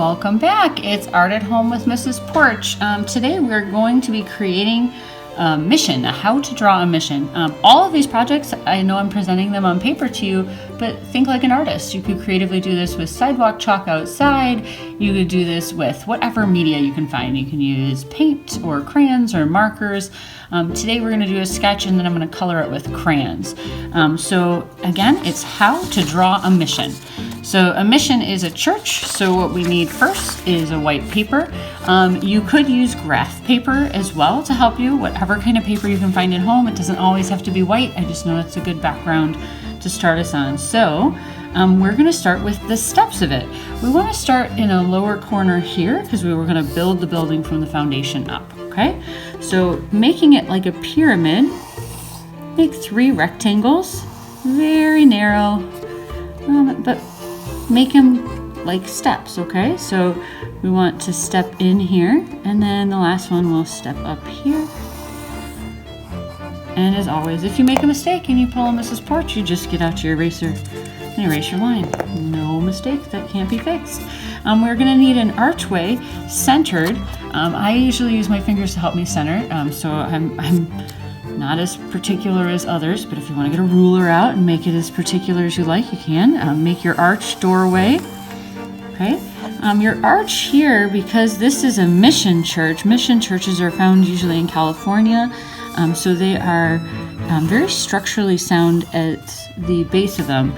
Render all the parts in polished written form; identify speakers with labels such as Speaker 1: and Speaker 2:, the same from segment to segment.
Speaker 1: welcome back. It's Art at Home with Mrs. Porch. Today we're going to be creating a mission, a how to draw a mission. All of these projects, I know I'm presenting them on paper to you, but think like an artist. You could creatively do this with sidewalk chalk outside. You could do this with whatever media you can find. You can use paint or crayons or markers. Today we're going to do a sketch and then I'm going to color it with crayons. So again, it's how to draw a mission. So a mission is a church, so what we need first is a white paper. You could use graph paper as well to help you, whatever kind of paper you can find at home. It doesn't always have to be white, I just know that's a good background to start us on. So we're going to start with the steps of it. We want to start in a lower corner here because we were going to build the building from the foundation up, okay? So making it like a pyramid, make 3 rectangles, very narrow, but make them like steps, okay? So we want to step in here, and then the last one will step up here. And as always, if you make a mistake and you pull a Mrs. Porch, you just get out your eraser and erase your line. No mistake, that can't be fixed. We're gonna need an archway centered. I usually use my fingers to help me center, so I'm not as particular as others, but if you want to get a ruler out and make it as particular as you like, you can. Make your arch doorway, okay? Your arch here, because this is a mission church, mission churches are found usually in California, so they are very structurally sound at the base of them,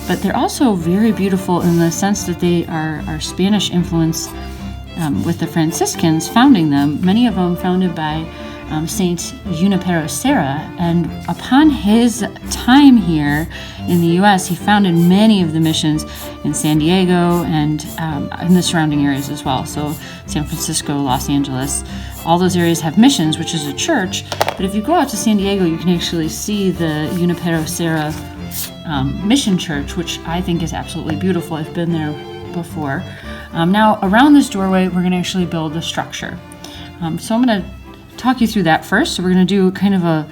Speaker 1: but they're also very beautiful in the sense that they are Spanish influence with the Franciscans founding them, many of them founded by Saint Junipero Serra, and upon his time here in the U.S., he founded many of the missions in San Diego and in the surrounding areas as well. So San Francisco, Los Angeles, all those areas have missions, which is a church. But if you go out to San Diego, you can actually see the Junipero Serra mission church, which I think is absolutely beautiful. I've been there before. Now, around this doorway, we're going to actually build a structure. So I'm going to talk you through that first. So we're going to do kind of a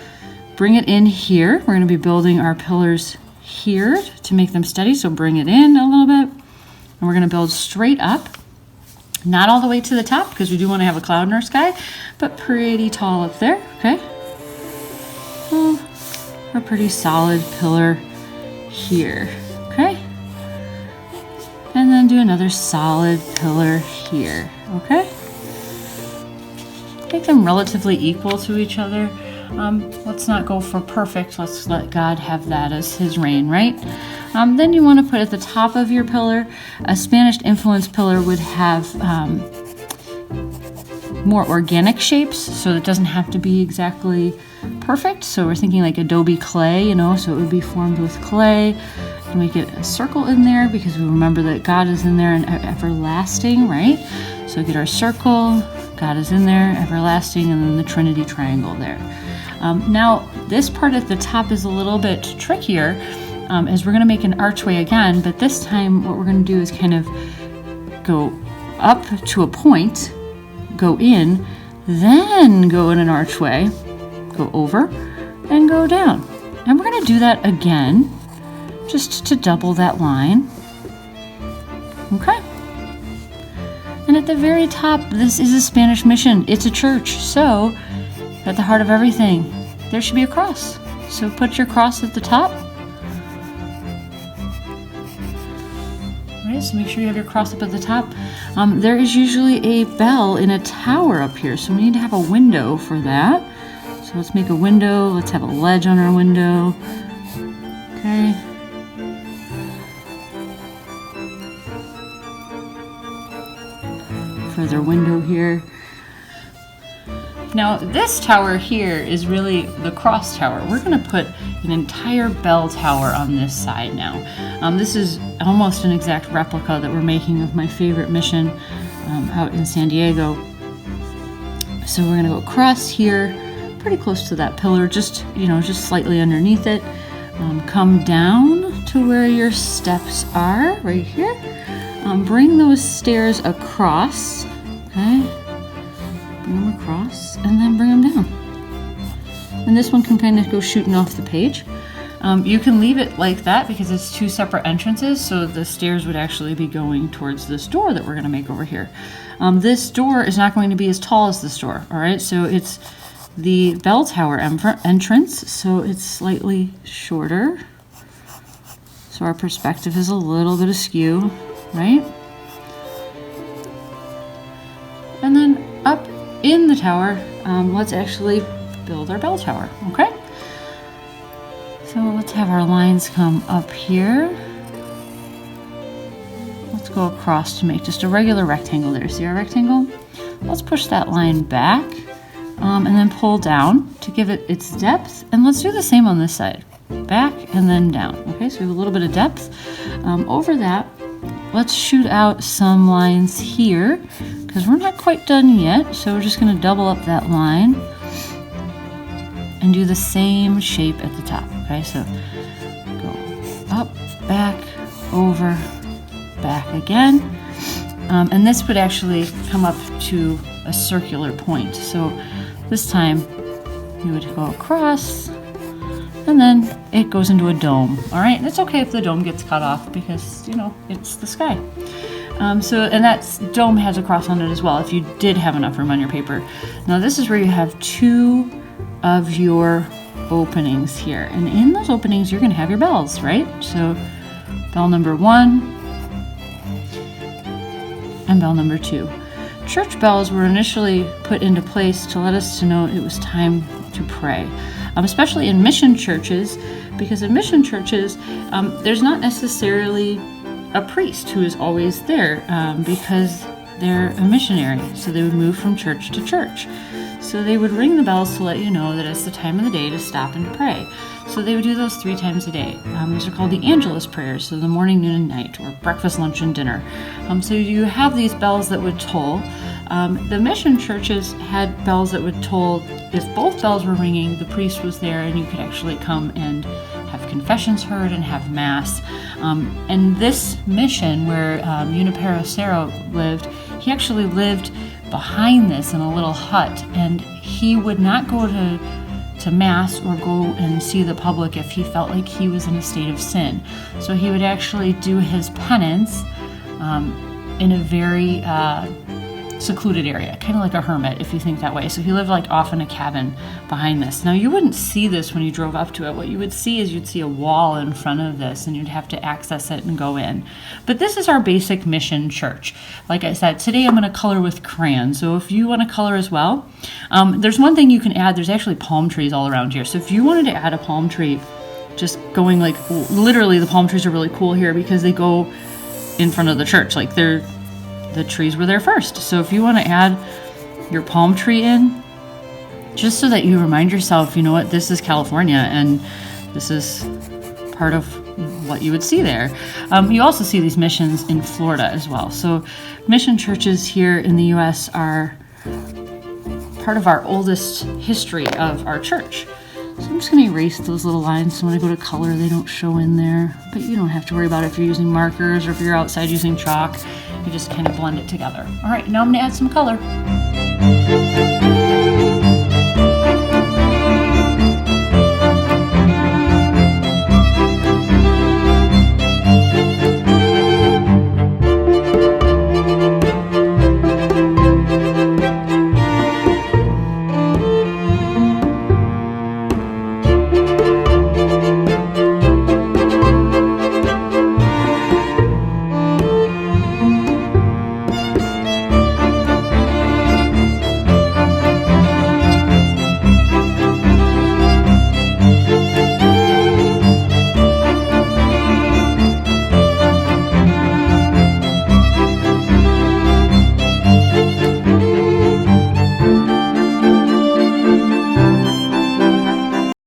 Speaker 1: bring it in here. We're going to be building our pillars here to make them steady. So bring it in a little bit, and we're going to build straight up, not all the way to the top because we do want to have a cloud in our sky, but pretty tall up there. Okay. Well, a pretty solid pillar here. Okay. And then do another solid pillar here. Okay. Make them relatively equal to each other. Let's not go for perfect. Let's let God have that as his reign, right? Then you want to put at the top of your pillar, a Spanish influence pillar would have more organic shapes, so it doesn't have to be exactly perfect. So we're thinking like adobe clay, so it would be formed with clay. And we get a circle in there because we remember that God is in there and everlasting, right? So we get our circle, God is in there, everlasting, and then the Trinity triangle there. Now, this part at the top is a little bit trickier, as we're going to make an archway again, but this time what we're going to do is kind of go up to a point, go in, then go in an archway, go over, and go down. And we're going to do that again, just to double that line. Okay. And at the very top, this is a Spanish mission. It's a church. So, at the heart of everything, there should be a cross. So put your cross at the top. All right, so make sure you have your cross up at the top. There is usually a bell in a tower up here, so we need to have a window for that. So let's make a window. Let's have a ledge on our window. Okay. Further window here. Now this tower here is really the cross tower. We're going to put an entire bell tower on this side now. This is almost an exact replica that we're making of my favorite mission out in San Diego. So we're going to go across here, pretty close to that pillar, just slightly underneath it. Come down to where your steps are, right here. Bring those stairs across, okay? Bring them across, and then bring them down. And this one can kind of go shooting off the page. You can leave it like that because it's two separate entrances, so the stairs would actually be going towards this door that we're going to make over here. This door is not going to be as tall as this door, all right? So it's the bell tower entrance, so it's slightly shorter. So our perspective is a little bit askew, right? And then up in the tower, let's actually build our bell tower, okay? So let's have our lines come up here. Let's go across to make just a regular rectangle there. See our rectangle? Let's push that line back and then pull down to give it its depth. And let's do the same on this side. Back and then down. Okay, so we have a little bit of depth. Over that, let's shoot out some lines here because we're not quite done yet. So we're just going to double up that line and do the same shape at the top. Okay, so go up, back, over, back again. And this would actually come up to a circular point. So this time you would go across and then it goes into a dome. All right, and it's okay if the dome gets cut off because, you know, it's the sky. And that dome has a cross on it as well if you did have enough room on your paper. Now this is where you have two of your openings here, and in those openings you're going to have your bells, right? So bell number 1 and bell number 2. Church bells were initially put into place to let us to know it was time to pray, especially in mission churches, because in mission churches there's not necessarily a priest who is always there because they're a missionary, so they would move from church to church. So they would ring the bells to let you know that it's the time of the day to stop and pray. So they would do those 3 times a day. These are called the Angelus prayers, so the morning, noon, and night, or breakfast, lunch, and dinner. So you have these bells that would toll. The mission churches had bells that would toll. If both bells were ringing, the priest was there, and you could actually come and have confessions heard and have mass. And this mission where Junipero Serra lived, he actually lived behind this in a little hut, and he would not go to mass or go and see the public if he felt like he was in a state of sin. So he would actually do his penance in a very secluded area, kind of like a hermit if you think that way. So he lived like off in a cabin behind this. Now you wouldn't see this when you drove up to it. What you would see is you'd see a wall in front of this and you'd have to access it and go in. But this is our basic mission church. Like I said, today I'm going to color with crayon. So if you want to color as well, there's one thing you can add. There's actually palm trees all around here. So if you wanted to add a palm tree, just going like literally the palm trees are really cool here because they go in front of the church. Like the trees were there first. So if you want to add your palm tree in, just so that you remind yourself, you know what, this is California and this is part of what you would see there. You also see these missions in Florida as well. So mission churches here in the U.S. are part of our oldest history of our church. So I'm just going to erase those little lines. So when I go to color, they don't show in there. But you don't have to worry about it if you're using markers or if you're outside using chalk. You just kind of blend it together. All right, now I'm going to add some color.